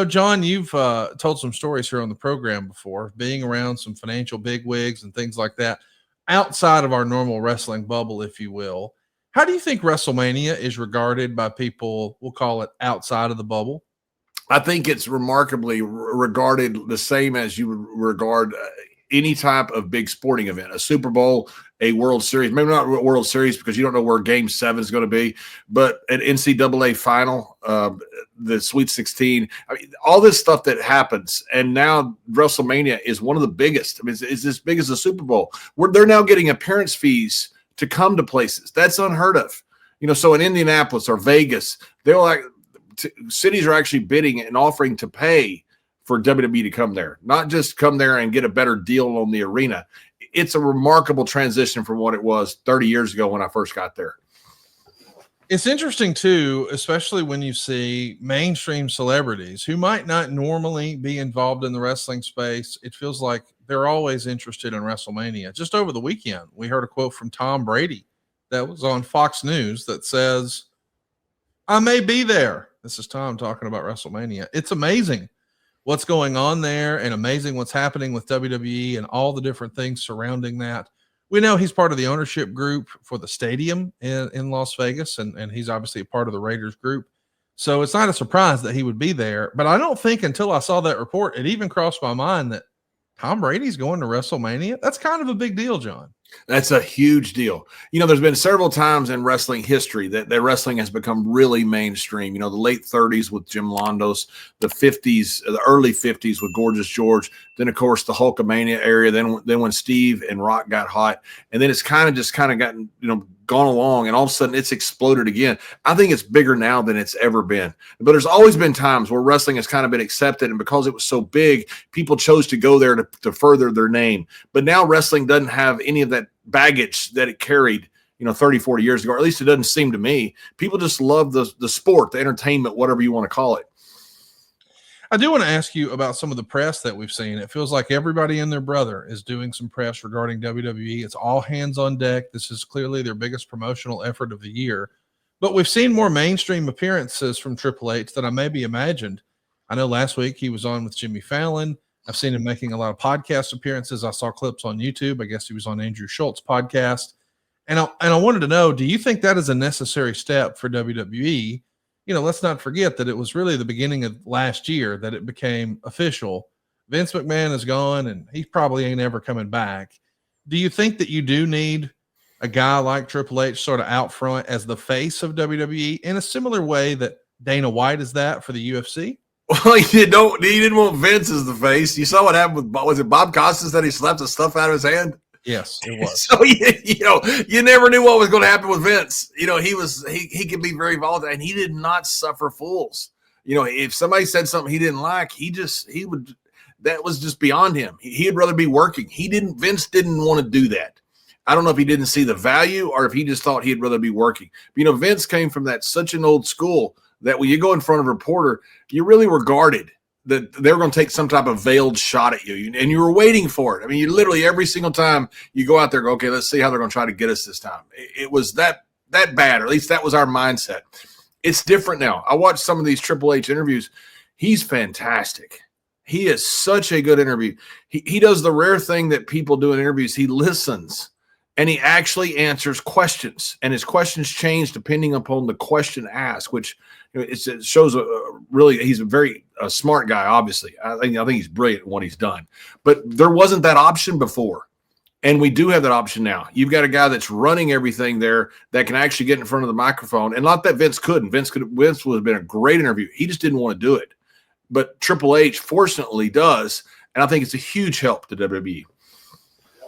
John, you've told some stories here on the program before, being around some financial bigwigs and things like that outside of our normal wrestling bubble, if you will. How do you think WrestleMania is regarded by people, we'll call it outside of the bubble? I think it's remarkably regarded the same as you would regard any type of big sporting event, a Super Bowl, a World Series, maybe not World Series because you don't know where Game 7 is going to be, but an NCAA final, the Sweet 16, I mean, all this stuff that happens. And now WrestleMania is one of the biggest. I mean, it's as big as the Super Bowl. They're now getting appearance fees to come to places. That's unheard of. So in Indianapolis or Vegas, cities are actually bidding and offering to pay for WWE to come there, not just come there and get a better deal on the arena. It's a remarkable transition from what it was 30 years ago when I first got there. It's interesting too, especially when you see mainstream celebrities who might not normally be involved in the wrestling space. It feels like they're always interested in WrestleMania. Just over the weekend, we heard a quote from Tom Brady that was on Fox News that says, "I may be there." This is Tom talking about WrestleMania. It's amazing what's going on there and amazing what's happening with WWE and all the different things surrounding that. We know he's part of the ownership group for the stadium in Las Vegas, and he's obviously a part of the Raiders group. So it's not a surprise that he would be there. But I don't think until I saw that report, it even crossed my mind that Tom Brady's going to WrestleMania. That's kind of a big deal, John. That's a huge deal. There's been several times in wrestling history that wrestling has become really mainstream. The late 30s with Jim Londos, the 50s, the early 50s with Gorgeous George. Then, of course, the Hulkamania area. Then when Steve and Rock got hot. And then it's kind of gotten, gone along, and all of a sudden it's exploded again. I think it's bigger now than it's ever been. But there's always been times where wrestling has kind of been accepted, and because it was so big, people chose to go there to further their name. But now wrestling doesn't have any of that baggage that it carried 30, 40 years ago, or at least it doesn't seem to me. People just love the sport, the entertainment, whatever you want to call it. I do want to ask you about some of the press that we've seen. It feels like everybody and their brother is doing some press regarding WWE. It's all hands on deck. This is clearly their biggest promotional effort of the year. But we've seen more mainstream appearances from Triple H than I maybe imagined. I know last week he was on with Jimmy Fallon. I've seen him making a lot of podcast appearances. I saw clips on YouTube. I guess he was on Andrew Schultz's podcast. And I wanted to know, do you think that is a necessary step for WWE? Let's not forget that it was really the beginning of last year that it became official. Vince McMahon is gone, and he probably ain't ever coming back. Do you think that you do need a guy like Triple H sort of out front as the face of WWE in a similar way that Dana White is that for the UFC? Well, he didn't want Vince as the face. You saw what happened with, was it Bob Costas that he slapped the stuff out of his hand? Yes, it was. So you never knew what was going to happen with Vince. He could be very volatile, and he did not suffer fools. If somebody said something he didn't like, that was just beyond him. He'd rather be working. Vince didn't want to do that. I don't know if he didn't see the value or if he just thought he'd rather be working. But, Vince came from such an old school that when you go in front of a reporter, you really were guarded that they were going to take some type of veiled shot at you, and you were waiting for it. I mean, you literally every single time you go out there, go, okay, let's see how they're going to try to get us this time. It was that bad, or at least that was our mindset. It's different now. I watched some of these Triple H interviews. He's fantastic. He is such a good interview. He does the rare thing that people do in interviews. He listens, and he actually answers questions, and his questions change depending upon the question asked, which it shows really he's a very smart guy. Obviously, I think he's brilliant in what he's done. But there wasn't that option before, and we do have that option now. You've got a guy that's running everything there that can actually get in front of the microphone, and not that Vince couldn't. Vince would have been a great interview. He just didn't want to do it. But Triple H, fortunately, does, and I think it's a huge help to WWE.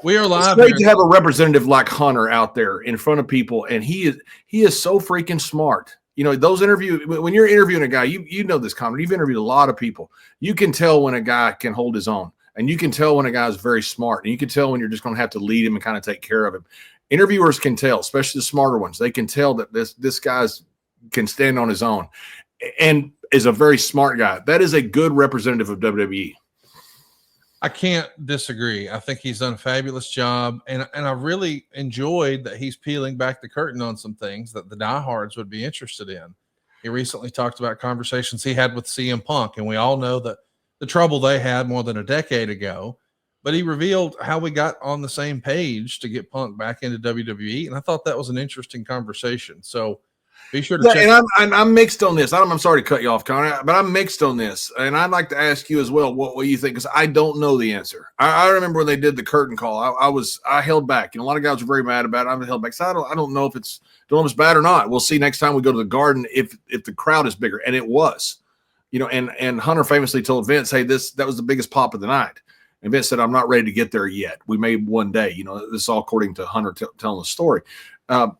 We are live. It's great to have a representative like Hunter out there in front of people, and he is so freaking smart. Those interviews, when you're interviewing a guy, you know this, Conrad. You've interviewed a lot of people. You can tell when a guy can hold his own, and you can tell when a guy's very smart, and you can tell when you're just going to have to lead him and kind of take care of him. Interviewers can tell, especially the smarter ones. They can tell that this guy's can stand on his own and is a very smart guy. That is a good representative of WWE. I can't disagree. I think he's done a fabulous job, and I really enjoyed that he's peeling back the curtain on some things that the diehards would be interested in. He recently talked about conversations he had with CM Punk, and we all know that the trouble they had more than a decade ago. But he revealed how we got on the same page to get Punk back into WWE, and I thought that was an interesting conversation. So be sure to check. And I'm mixed on this. I'm sorry to cut you off, Conrad, but I'm mixed on this, and I'd like to ask you as well what you think, because I don't know the answer. I remember when they did the curtain call, I held back. A lot of guys were very mad about it. I held back. So I don't know if it's bad or not. We'll see next time we go to the Garden if the crowd is bigger, and it was. And Hunter famously told Vince, "Hey, that was the biggest pop of the night." And Vince said, "I'm not ready to get there yet. We may one day." This is all according to Hunter telling the story. And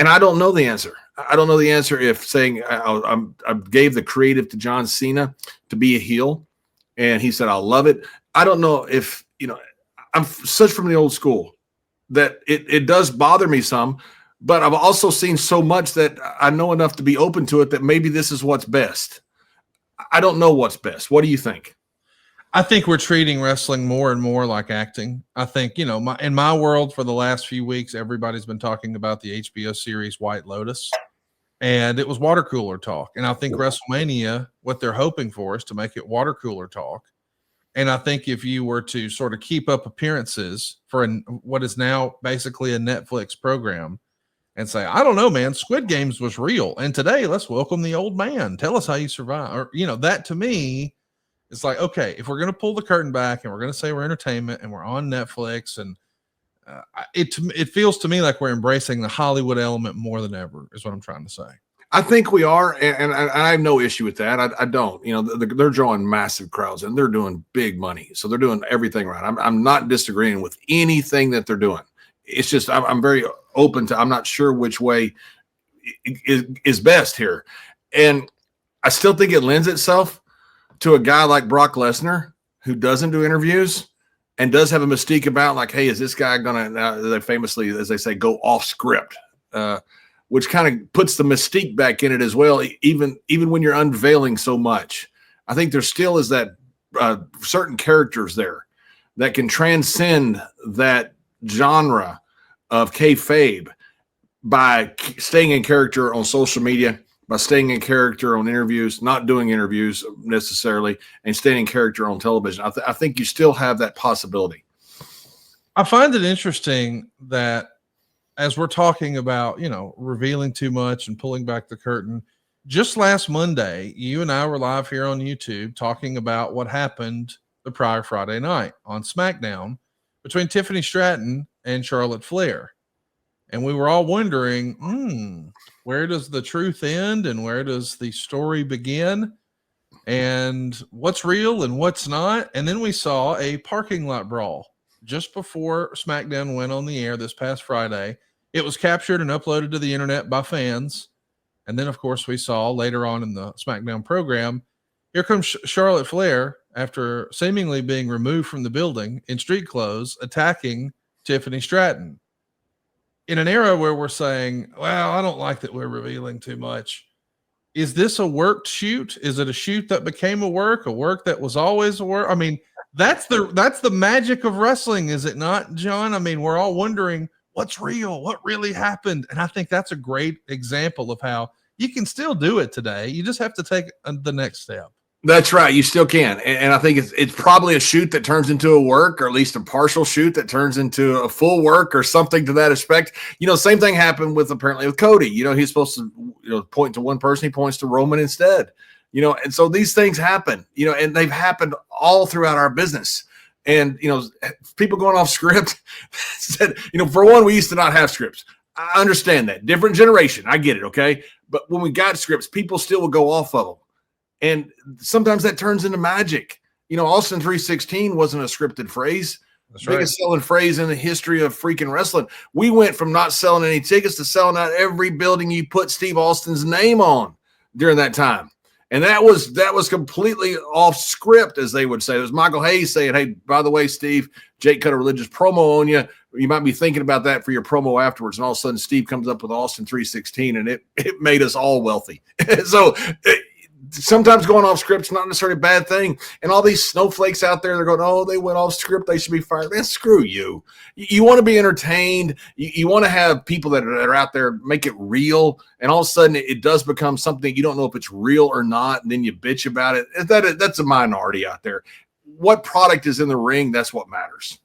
I don't know the answer. I don't know the answer if saying I gave the creative to John Cena to be a heel, and he said, "I'll love it." I don't know if, I'm such from the old school that it does bother me some, but I've also seen so much that I know enough to be open to it that maybe this is what's best. I don't know what's best. What do you think? I think we're treating wrestling more and more like acting. I think, in my world for the last few weeks, everybody's been talking about the HBO series White Lotus, and it was water cooler talk. And I think Wrestlemania, what they're hoping for is to make it water cooler talk. And I think if you were to sort of keep up appearances for what is now basically a Netflix program and say, I don't know, man, Squid Games was real. And today, let's welcome the old man. Tell us how you survive. Or, that to me, it's like, okay, if we're going to pull the curtain back and we're going to say we're entertainment and we're on Netflix, and it feels to me like we're embracing the Hollywood element more than ever is what I'm trying to say. I think we are, and I have no issue with that. I don't. They're drawing massive crowds and they're doing big money, so they're doing everything right. I'm not disagreeing with anything that they're doing. It's just I'm very open to. I'm not sure which way is best here, and I still think it lends itself to a guy like Brock Lesnar, who doesn't do interviews and does have a mystique about, like, hey, is this guy gonna? They famously, as they say, go off script. Which kind of puts the mystique back in it as well, even when you're unveiling so much. I think there still is that certain characters there that can transcend that genre of kayfabe by staying in character on social media, by staying in character on interviews, not doing interviews necessarily, and staying in character on television. I think you still have that possibility. I find it interesting that as we're talking about, revealing too much and pulling back the curtain, just last Monday, you and I were live here on YouTube talking about what happened the prior Friday night on SmackDown between Tiffany Stratton and Charlotte Flair. And we were all wondering, where does the truth end and where does the story begin? And what's real and what's not? And then we saw a parking lot brawl just before SmackDown went on the air this past Friday. It was captured and uploaded to the internet by fans. And then, of course, we saw later on in the SmackDown program, here comes Charlotte Flair, after seemingly being removed from the building in street clothes, attacking Tiffany Stratton. In an era where we're saying, well, I don't like that we're revealing too much. Is this a worked shoot? Is it a shoot that became a work that was always a work? I mean, that's the magic of wrestling, is it not, John? I mean, we're all wondering, what's real? What really happened? And I think that's a great example of how you can still do it today. You just have to take the next step. That's right. You still can. And I think it's probably a shoot that turns into a work, or at least a partial shoot that turns into a full work or something to that effect. Same thing happened apparently with Cody. He's supposed to, point to one person. He points to Roman instead, and so these things happen, and they've happened all throughout our business. And, people going off script said, for one, we used to not have scripts. I understand that. Different generation. I get it, okay? But when we got scripts, people still would go off of them. And sometimes that turns into magic. Austin 316 wasn't a scripted phrase. That's biggest selling phrase in the history of freaking wrestling. We went from not selling any tickets to selling out every building you put Steve Austin's name on during that time. And that was completely off script, as they would say. It was Michael Hayes saying, hey, by the way, Steve, Jake cut a religious promo on you. You might be thinking about that for your promo afterwards. And all of a sudden, Steve comes up with Austin 316, and it made us all wealthy. So sometimes going off script's not necessarily a bad thing. And all these snowflakes out there, they're going, oh, they went off script, they should be fired. Man, screw you. You want to be entertained. You want to have people that are out there make it real. And all of a sudden it does become something you don't know if it's real or not. And then you bitch about it. That's a minority out there. What product is in the ring, that's what matters.